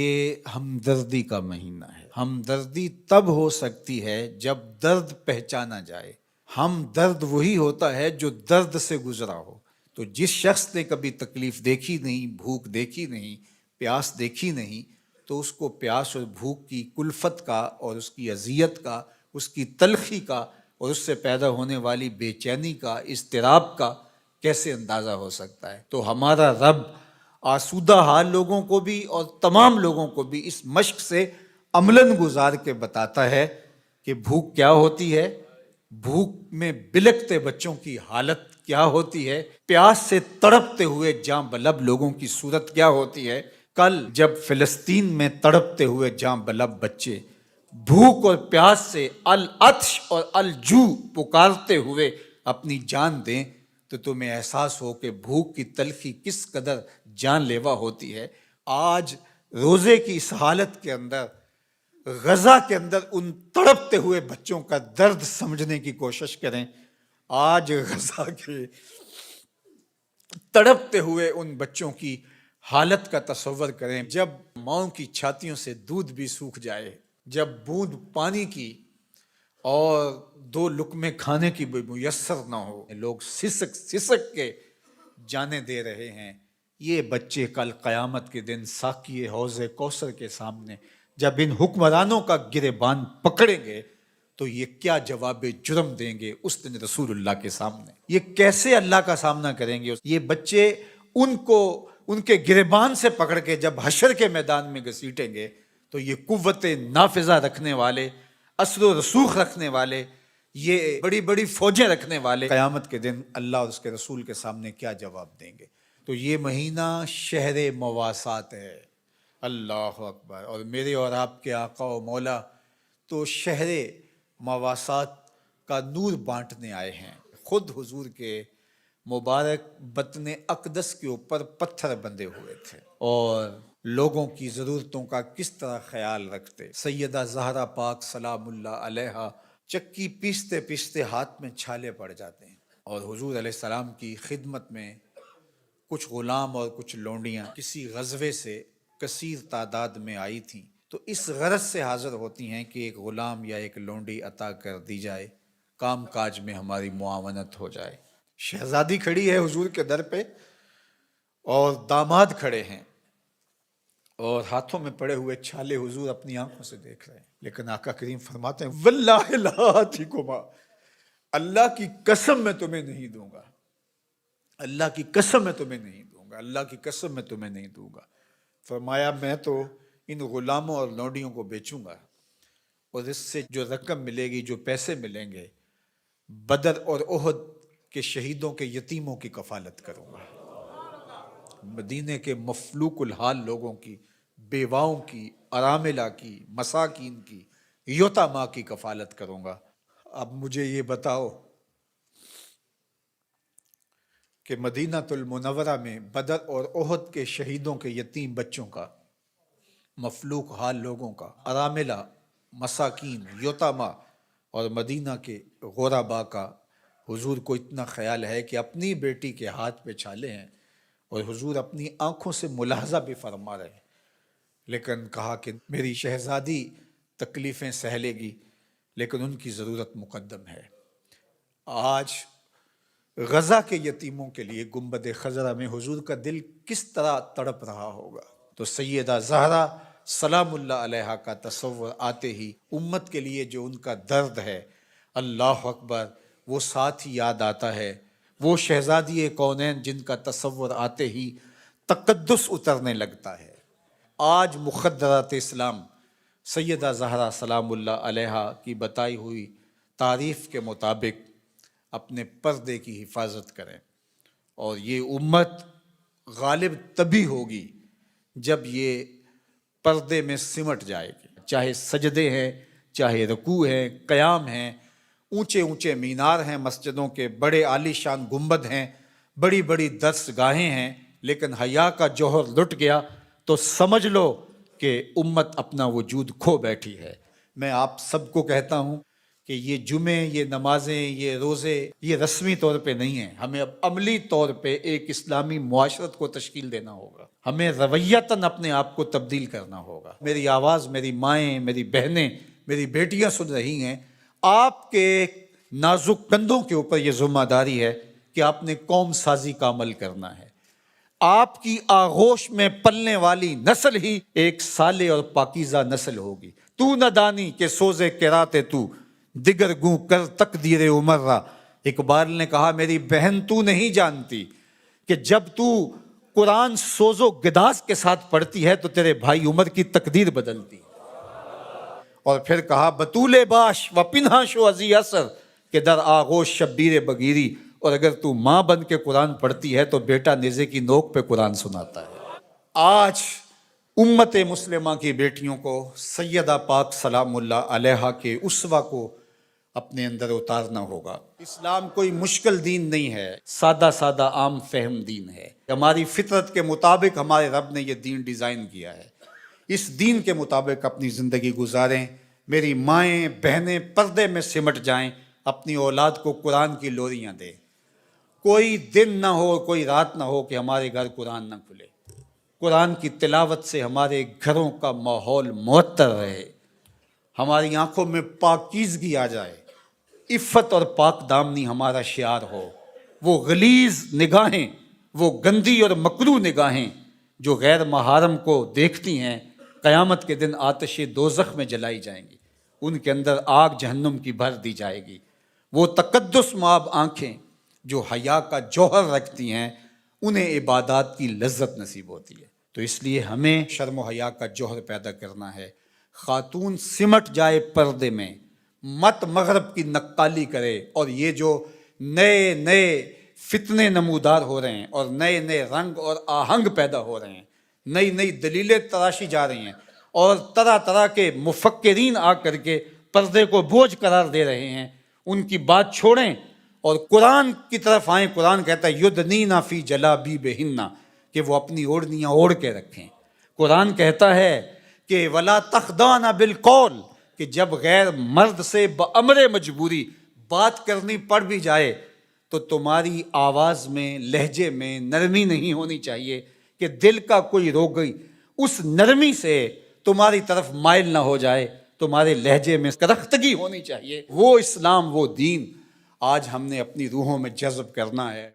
یہ ہمدردی کا مہینہ ہے۔ ہمدردی تب ہو سکتی ہے جب درد پہچانا جائے۔ ہم درد وہی ہوتا ہے جو درد سے گزرا ہو۔ تو جس شخص نے کبھی تکلیف دیکھی نہیں، بھوک دیکھی نہیں، پیاس دیکھی نہیں، تو اس کو پیاس اور بھوک کی کلفت کا اور اس کی اذیت کا، اس کی تلخی کا اور اس سے پیدا ہونے والی بے چینی کا، اضطراب کا کیسے اندازہ ہو سکتا ہے؟ تو ہمارا رب آسودہ حال لوگوں کو بھی اور تمام لوگوں کو بھی اس مشق سے عملاً گزار کے بتاتا ہے کہ بھوک کیا ہوتی ہے، بھوک میں بلکتے بچوں کی حالت کیا ہوتی ہے، پیاس سے تڑپتے ہوئے جاں بلب لوگوں کی صورت کیا ہوتی ہے۔ کل جب فلسطین میں تڑپتے ہوئے جاں بلب بچے بھوک اور پیاس سے العطش اور الجوع پکارتے ہوئے اپنی جان دیں تو تمہیں احساس ہو کہ بھوک کی تلخی کس قدر جان لیوا ہوتی ہے۔ آج روزے کی اس حالت کے اندر، غزہ کے اندر ان تڑپتے ہوئے بچوں کا درد سمجھنے کی کوشش کریں۔ آج غزہ کے تڑپتے ہوئے ان بچوں کی حالت کا تصور کریں، جب ماؤں کی چھاتیوں سے دودھ بھی سوکھ جائے، جب بوند پانی کی اور دو لقمے کھانے کی بھی میسر نہ ہو، لوگ سسک سسک کے جانے دے رہے ہیں۔ یہ بچے کل قیامت کے دن ساقی حوض کوثر کے سامنے جب ان حکمرانوں کا گریبان پکڑیں گے تو یہ کیا جواب جرم دیں گے اس دن رسول اللہ کے سامنے؟ یہ کیسے اللہ کا سامنا کریں گے؟ یہ بچے ان کو ان کے گریبان سے پکڑ کے جب حشر کے میدان میں گھسیٹیں گے تو یہ قوت نافذہ رکھنے والے، اثر و رسوخ رکھنے والے، یہ بڑی بڑی فوجیں رکھنے والے قیامت کے دن اللہ اور اس کے رسول کے سامنے کیا جواب دیں گے؟ تو یہ مہینہ شہر مواسات ہے۔ اللہ اکبر! اور میرے اور آپ کے آقا و مولا تو شہر مواسات کا نور بانٹنے آئے ہیں۔ خود حضور کے مبارک بطن اقدس کے اوپر پتھر بندھے ہوئے تھے اور لوگوں کی ضرورتوں کا کس طرح خیال رکھتے۔ سیدہ زہرا پاک سلام اللہ علیہا چکی پیستے پیستے ہاتھ میں چھالے پڑ جاتے ہیں اور حضور علیہ السلام کی خدمت میں کچھ غلام اور کچھ لونڈیاں کسی غزوے سے کثیر تعداد میں آئی تھیں، تو اس غرض سے حاضر ہوتی ہیں کہ ایک غلام یا ایک لونڈی عطا کر دی جائے، کام کاج میں ہماری معاونت ہو جائے۔ شہزادی کھڑی ہے حضور کے در پہ اور داماد کھڑے ہیں اور ہاتھوں میں پڑے ہوئے چھالے حضور اپنی آنکھوں سے دیکھ رہے ہیں، لیکن آقا کریم فرماتے ہیں واللہ لا آتیکما، اللہ کی قسم میں تمہیں نہیں دوں گا، اللہ کی قسم میں تمہیں نہیں دوں گا، اللہ کی قسم میں تمہیں نہیں دوں گا۔ فرمایا میں تو ان غلاموں اور لونڈیوں کو بیچوں گا اور اس سے جو رقم ملے گی، جو پیسے ملیں گے، بدر اور احد کے شہیدوں کے یتیموں کی کفالت کروں گا، مدینے کے مفلوق الحال لوگوں کی، بیواؤں کی، اراملہ کی، مساکین کی، یتامہ کی کفالت کروں گا۔ اب مجھے یہ بتاؤ کہ مدینہ المنورہ میں بدر اور احد کے شہیدوں کے یتیم بچوں کا، مفلوق حال لوگوں کا، اراملہ، مساکین، یتامہ اور مدینہ کے غربا کا حضور کو اتنا خیال ہے کہ اپنی بیٹی کے ہاتھ پہ چھالے ہیں اور حضور اپنی آنکھوں سے ملاحظہ بھی فرما رہے ہیں، لیکن کہا کہ میری شہزادی تکلیفیں سہ لے گی لیکن ان کی ضرورت مقدم ہے۔ آج غزہ کے یتیموں کے لیے گنبد خضرا میں حضور کا دل کس طرح تڑپ رہا ہوگا؟ تو سیدہ زہرا سلام اللہ علیہا کا تصور آتے ہی امت کے لیے جو ان کا درد ہے، اللہ اکبر، وہ ساتھ ہی یاد آتا ہے۔ وہ شہزادی کونین جن کا تصور آتے ہی تقدس اترنے لگتا ہے۔ آج مخدرات اسلام سیدہ زہرا سلام اللہ علیہا کی بتائی ہوئی تعریف کے مطابق اپنے پردے کی حفاظت کریں، اور یہ امت غالب تبھی ہوگی جب یہ پردے میں سمٹ جائے گی، چاہے سجدے ہیں، چاہے رکوع ہیں، قیام ہیں، اونچے اونچے مینار ہیں مسجدوں کے، بڑے عالی شان گنبد ہیں، بڑی بڑی درس گاہیں ہیں، لیکن حیا کا جوہر لٹ گیا تو سمجھ لو کہ امت اپنا وجود کھو بیٹھی ہے۔ میں آپ سب کو کہتا ہوں کہ یہ جمعے، یہ نمازیں، یہ روزے یہ رسمی طور پہ نہیں ہیں، ہمیں اب عملی طور پہ ایک اسلامی معاشرت کو تشکیل دینا ہوگا، ہمیں رویتاً اپنے آپ کو تبدیل کرنا ہوگا۔ میری آواز میری مائیں، میری بہنیں، میری بیٹیاں سن رہی ہیں، آپ کے نازک کندھوں کے اوپر یہ ذمہ داری ہے کہ آپ نے قوم سازی کا عمل کرنا ہے۔ آپ کی آغوش میں پلنے والی نسل ہی ایک صالح اور پاکیزہ نسل ہوگی۔ تو نہ دانی کہ سوزے کراتے تو دیگر گوں کر تقدیر عمر را۔ اقبال نے کہا میری بہن تو نہیں جانتی کہ جب تو قرآن سوز و گداز کے ساتھ پڑھتی ہے تو تیرے بھائی عمر کی تقدیر بدلتی ہے۔ اور پھر کہا بطول باش و پنہا شو ازی اثر کہ در آغوش شبیر بگیری۔ اور اگر تو ماں بن کے قرآن پڑھتی ہے تو بیٹا نیزے کی نوک پہ قرآن سناتا ہے۔ آج امت مسلمہ کی بیٹیوں کو سیدہ پاک سلام اللہ علیہا کے اسوہ کو اپنے اندر اتارنا ہوگا۔ اسلام کوئی مشکل دین نہیں ہے، سادہ سادہ عام فہم دین ہے۔ ہماری فطرت کے مطابق ہمارے رب نے یہ دین ڈیزائن کیا ہے، اس دین کے مطابق اپنی زندگی گزاریں۔ میری مائیں بہنیں پردے میں سمٹ جائیں، اپنی اولاد کو قرآن کی لوریاں دیں۔ کوئی دن نہ ہو، کوئی رات نہ ہو کہ ہمارے گھر قرآن نہ کھلے۔ قرآن کی تلاوت سے ہمارے گھروں کا ماحول معطر رہے، ہماری آنکھوں میں پاکیزگی آ جائے، عفت اور پاک دامنی ہمارا شعار ہو۔ وہ غلیظ نگاہیں، وہ گندی اور مکروہ نگاہیں جو غیر محارم کو دیکھتی ہیں، قیامت کے دن آتش دوزخ میں جلائی جائیں گی، ان کے اندر آگ جہنم کی بھر دی جائے گی۔ وہ تقدس مآب آنکھیں جو حیا کا جوہر رکھتی ہیں، انہیں عبادات کی لذت نصیب ہوتی ہے۔ تو اس لیے ہمیں شرم و حیا کا جوہر پیدا کرنا ہے۔ خاتون سمٹ جائے پردے میں، مت مغرب کی نقالی کرے، اور یہ جو نئے نئے فتنے نمودار ہو رہے ہیں اور نئے نئے رنگ اور آہنگ پیدا ہو رہے ہیں، نئی نئی دلیلیں تراشی جا رہی ہیں، اور طرح طرح کے مفکرین آ کر کے پردے کو بوجھ قرار دے رہے ہیں، ان کی بات چھوڑیں اور قرآن کی طرف آئیں۔ قرآن کہتا ہے یدنین فی جلابیبہن کہ وہ اپنی اوڑھنیاں اوڑھ کے رکھیں۔ قرآن کہتا ہے کہ ولا تخضعن بالقول کہ جب غیر مرد سے بامر مجبوری بات کرنی پڑ بھی جائے تو تمہاری آواز میں، لہجے میں نرمی نہیں ہونی چاہیے کہ دل کا کوئی روگئی اس نرمی سے تمہاری طرف مائل نہ ہو جائے، تمہارے لہجے میں کرختگی ہونی چاہیے۔ وہ اسلام، وہ دین آج ہم نے اپنی روحوں میں جذب کرنا ہے۔